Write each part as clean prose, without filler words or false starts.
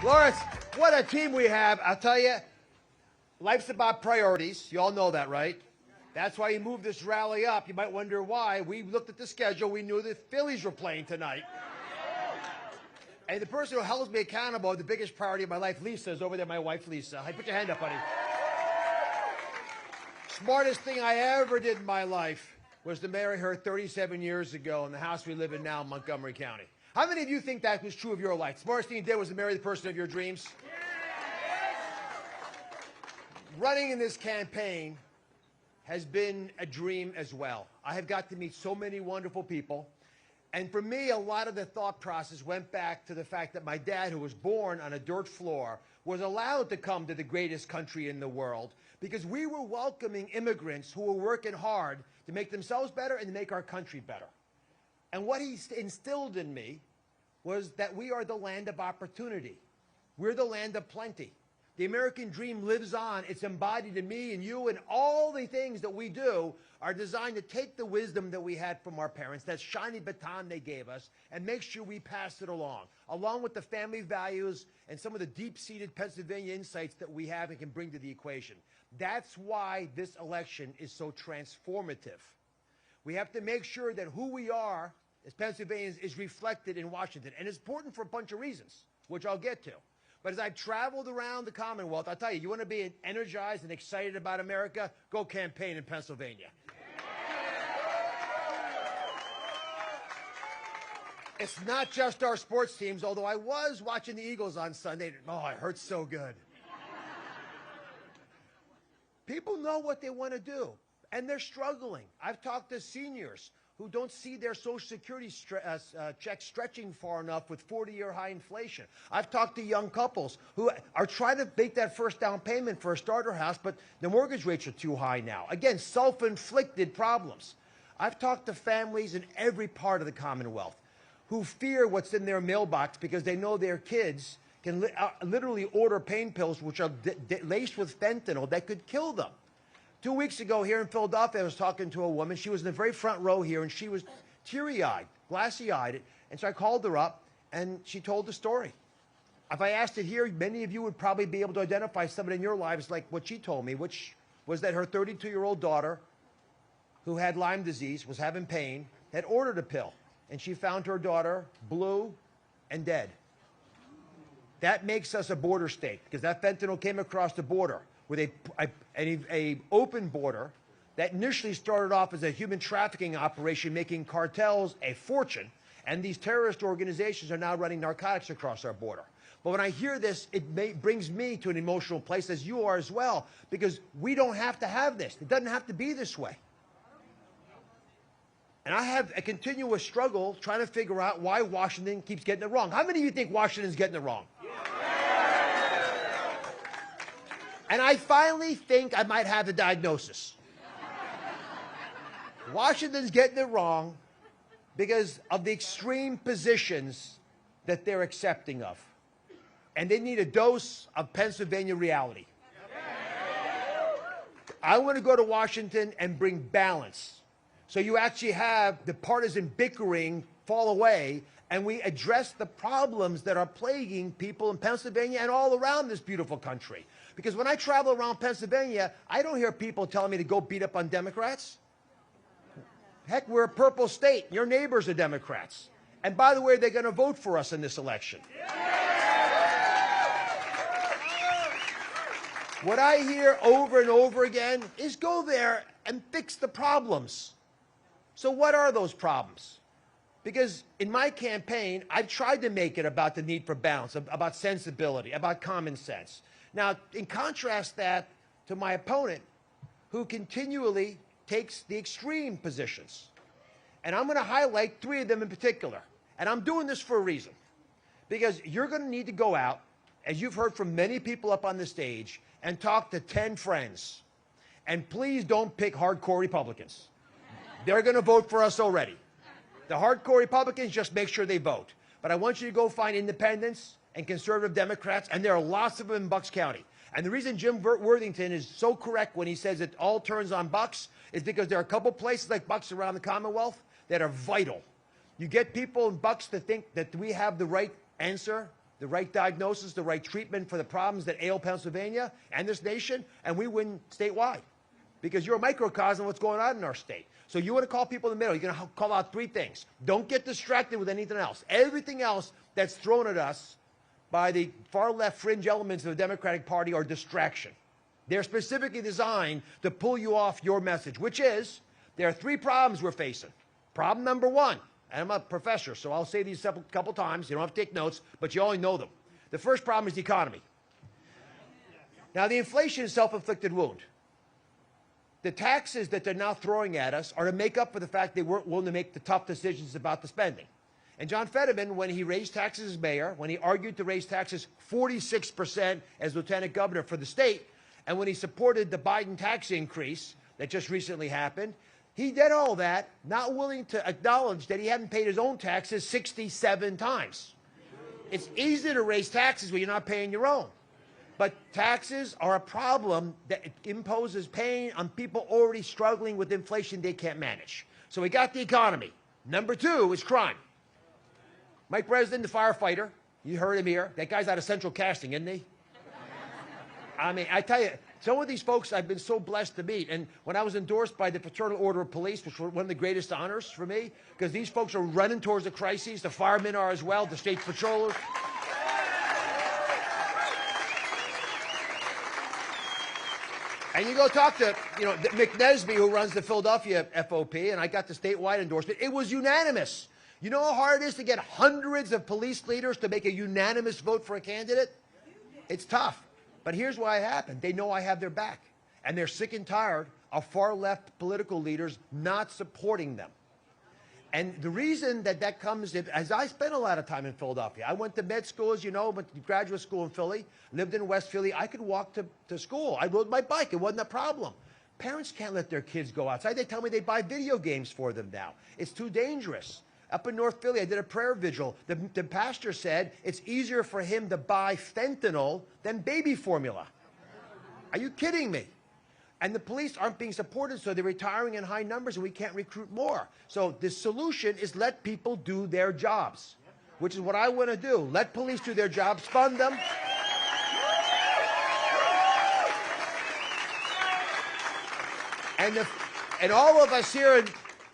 Lawrence, what a team we have. I'll tell you, life's about priorities. You all know that, right? That's why you moved this rally up. You might wonder why. We looked at the schedule. We knew the Phillies were playing tonight. And the person who holds me accountable, the biggest priority of my life, Lisa, is over there, my wife, Lisa. Hey, put your hand up, buddy. Smartest thing I ever did in my life was to marry her 37 years ago in the house we live in now in Montgomery County. How many of you think that was true of your life? Smartest thing you did was to marry the person of your dreams? Running in this campaign has been a dream as well. I have got to meet so many wonderful people. And for me, a lot of the thought process went back to the fact that my dad, who was born on a dirt floor, was allowed to come to the greatest country in the world because we were welcoming immigrants who were working hard to make themselves better and to make our country better. And what he instilled in me was that we are the land of opportunity. We're the land of plenty. The American dream lives on. It's embodied in me and you, and all the things that we do are designed to take the wisdom that we had from our parents, that shiny baton they gave us, and make sure we pass it along with the family values and some of the deep-seated Pennsylvania insights that we have and can bring to the equation. That's why this election is so transformative. We have to make sure that who we are as Pennsylvanians is reflected in Washington. And it's important for a bunch of reasons, which I'll get to. But as I've traveled around the Commonwealth, I'll tell you, you want to be energized and excited about America? Go campaign in Pennsylvania. It's not just our sports teams, although I was watching the Eagles on Sunday. Oh, it hurts so good. People know what they want to do, and they're struggling. I've talked to seniors who don't see their Social Security check stretching far enough with 40-year high inflation. I've talked to young couples who are trying to make that first down payment for a starter house, but the mortgage rates are too high now. Again, self-inflicted problems. I've talked to families in every part of the Commonwealth who fear what's in their mailbox because they know their kids can literally order pain pills which are laced with fentanyl that could kill them. 2 weeks ago here in Philadelphia, I was talking to a woman. She was in the very front row here, and she was teary-eyed, glassy-eyed. And so I called her up, and she told the story. If I asked it here, many of you would probably be able to identify somebody in your lives like what she told me, which was that her 32-year-old daughter, who had Lyme disease, was having pain, had ordered a pill. And she found her daughter blue and dead. That makes us a border state, because that fentanyl came across the border with a open border that initially started off as a human trafficking operation, making cartels a fortune, and these terrorist organizations are now running narcotics across our border. But when I hear this, it brings me to an emotional place, as you are as well, because we don't have to have this. It doesn't have to be this way. And I have a continuous struggle trying to figure out why Washington keeps getting it wrong. How many of you think Washington's getting it wrong? And I finally think I might have the diagnosis. Washington's getting it wrong because of the extreme positions that they're accepting of. And they need a dose of Pennsylvania reality. I want to go to Washington and bring balance. So you actually have the partisan bickering fall away, and we address the problems that are plaguing people in Pennsylvania and all around this beautiful country. Because when I travel around Pennsylvania, I don't hear people telling me to go beat up on Democrats. Heck, we're a purple state. Your neighbors are Democrats. And by the way, they're going to vote for us in this election. What I hear over and over again is go there and fix the problems. So what are those problems? Because in my campaign, I've tried to make it about the need for balance, about sensibility, about common sense. Now, in contrast that to my opponent, who continually takes the extreme positions. And I'm going to highlight 3 of them in particular. And I'm doing this for a reason. Because you're going to need to go out, as you've heard from many people up on the stage, and talk to 10 friends. And please don't pick hardcore Republicans. They're going to vote for us already. The hardcore Republicans, just make sure they vote. But I want you to go find independents and conservative Democrats, and there are lots of them in Bucks County. And the reason Jim Worthington is so correct when he says it all turns on Bucks is because there are a couple places like Bucks around the Commonwealth that are vital. You get people in Bucks to think that we have the right answer, the right diagnosis, the right treatment for the problems that ail Pennsylvania and this nation, and we win statewide. Because you're a microcosm of what's going on in our state. So you want to call people in the middle. You're going to call out three things. Don't get distracted with anything else. Everything else that's thrown at us by the far-left fringe elements of the Democratic Party are distraction. They're specifically designed to pull you off your message, which is there are three problems we're facing. Problem number one, and I'm a professor, so I'll say these a couple times. You don't have to take notes, but you only know them. The first problem is the economy. Now, the inflation is a self-inflicted wound. The taxes that they're now throwing at us are to make up for the fact they weren't willing to make the tough decisions about the spending. And John Fetterman, when he raised taxes as mayor, when he argued to raise taxes 46% as lieutenant governor for the state, and when he supported the Biden tax increase that just recently happened, he did all that, not willing to acknowledge that he hadn't paid his own taxes 67 times. It's easy to raise taxes when you're not paying your own. But taxes are a problem that imposes pain on people already struggling with inflation they can't manage. So we got the economy. Number two is crime. Mike Bresnan, the firefighter, you heard him here. That guy's out of Central Casting, isn't he? I mean, I tell you, some of these folks I've been so blessed to meet. And when I was endorsed by the Fraternal Order of Police, which was one of the greatest honors for me, because these folks are running towards the crises. The firemen are as well, the state patrollers. And you go talk to, Mick Nesby, who runs the Philadelphia FOP, and I got the statewide endorsement. It was unanimous. You know how hard it is to get hundreds of police leaders to make a unanimous vote for a candidate? It's tough. But here's why it happened. They know I have their back. And they're sick and tired of far-left political leaders not supporting them. And the reason that comes, as I spent a lot of time in Philadelphia. I went to med school, as you know, went to graduate school in Philly, lived in West Philly. I could walk to school. I rode my bike. It wasn't a problem. Parents can't let their kids go outside. They tell me they buy video games for them now. It's too dangerous. Up in North Philly, I did a prayer vigil. The pastor said it's easier for him to buy fentanyl than baby formula. Are you kidding me? And the police aren't being supported, so they're retiring in high numbers, and we can't recruit more. So the solution is let people do their jobs, which is what I want to do. Let police do their jobs, fund them. And all of us here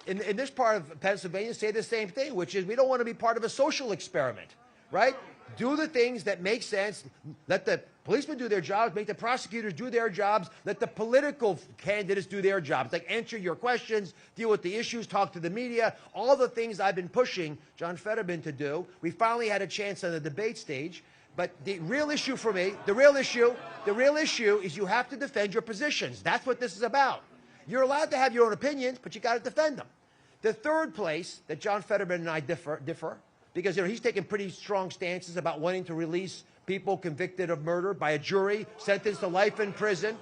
in this part of Pennsylvania say the same thing, which is we don't want to be part of a social experiment, right? Do the things that make sense. Let the policemen do their jobs, make the prosecutors do their jobs, let the political candidates do their jobs, like answer your questions, deal with the issues, talk to the media, all the things I've been pushing John Fetterman to do. We finally had a chance on the debate stage. But the real issue for me, the real issue is you have to defend your positions. That's what this is about. You're allowed to have your own opinions, but you got to defend them. The third place that John Fetterman and I differ because he's taken pretty strong stances about wanting to release people convicted of murder by a jury, sentenced to life in prison,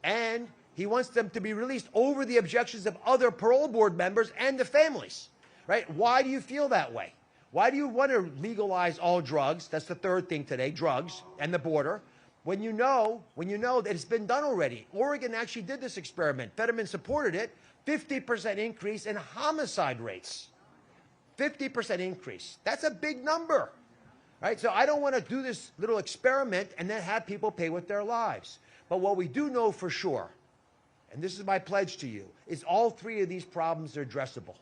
and he wants them to be released over the objections of other parole board members and the families, right? Why do you feel that way? Why do you want to legalize all drugs? That's the third thing today, drugs and the border. When you know that it's been done already. Oregon actually did this experiment. Fetterman supported it. 50% increase in homicide rates. 50% increase. That's a big number. Right? So I don't want to do this little experiment and then have people pay with their lives. But what we do know for sure, and this is my pledge to you, is all three of these problems are addressable.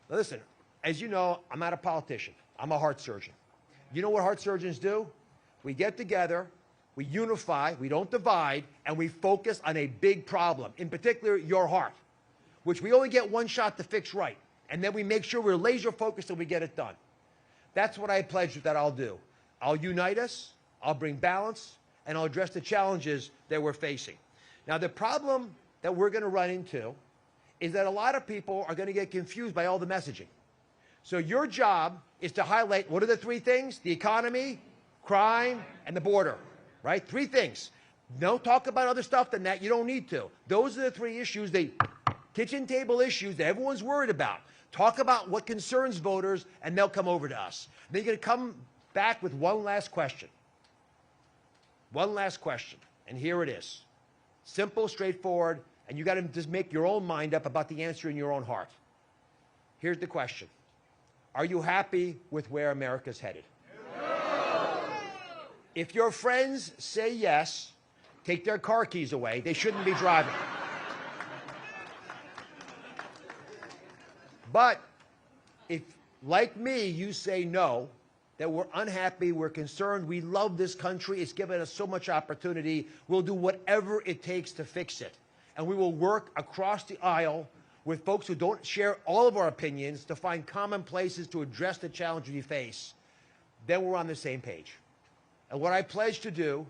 Now listen, as you know, I'm not a politician. I'm a heart surgeon. You know what heart surgeons do? We get together, we unify, we don't divide, and we focus on a big problem, in particular your heart, which we only get one shot to fix right. And then we make sure we're laser focused and we get it done. That's what I pledge that I'll do. I'll unite us, I'll bring balance, and I'll address the challenges that we're facing. Now, the problem that we're going to run into is that a lot of people are going to get confused by all the messaging. So your job is to highlight, what are the three things? The economy, crime, and the border, right? Three things. Don't talk about other stuff than that. You don't need to. Those are the three issues, the kitchen table issues that everyone's worried about. Talk about what concerns voters, and they'll come over to us. They're going to come back with one last question. One last question, and here it is. Simple, straightforward, and you got to just make your own mind up about the answer in your own heart. Here's the question. Are you happy with where America's headed? No. If your friends say yes, take their car keys away. They shouldn't be driving. But if, like me, you say no, that we're unhappy, we're concerned, we love this country, it's given us so much opportunity, we'll do whatever it takes to fix it. And we will work across the aisle with folks who don't share all of our opinions to find common places to address the challenges we face. Then we're on the same page. And what I pledge to do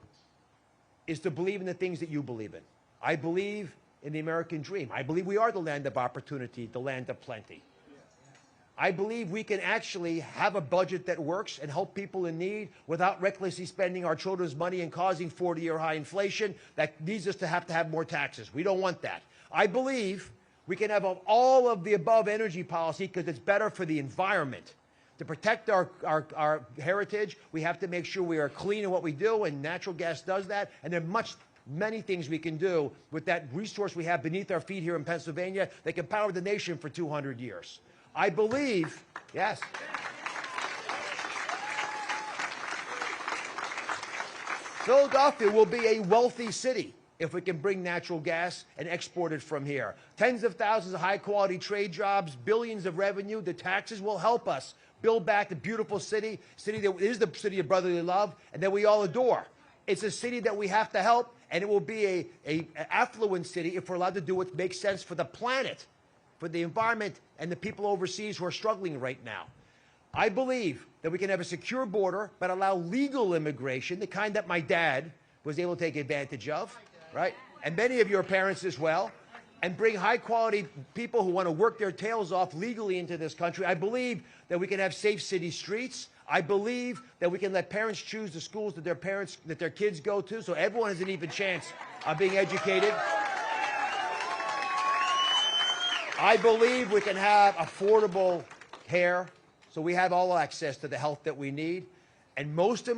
is to believe in the things that you believe in. I believe in the American dream. I believe we are the land of opportunity, the land of plenty. I believe we can actually have a budget that works and help people in need without recklessly spending our children's money and causing 40-year high inflation that leads us to have more taxes. We don't want that. I believe we can have all of the above energy policy because it's better for the environment. To protect our heritage, we have to make sure we are clean in what we do, and natural gas does that. And there are many things we can do with that resource we have beneath our feet here in Pennsylvania that can power the nation for 200 years. I believe, yes. Philadelphia will be a wealthy city if we can bring natural gas and export it from here. Tens of thousands of high-quality trade jobs, billions of revenue. The taxes will help us build back the beautiful city that is the city of brotherly love and that we all adore. It's a city that we have to help, and it will be an affluent city if we're allowed to do what makes sense for the planet, for the environment, and the people overseas who are struggling right now. I believe that we can have a secure border, but allow legal immigration, the kind that my dad was able to take advantage of, right? And many of your parents as well, and bring high-quality people who want to work their tails off legally into this country. I believe that we can have safe city streets. I believe that we can let parents choose the schools that their kids go to, so everyone has an even chance of being educated. I believe we can have affordable care, so we have all access to the health that we need. And most importantly,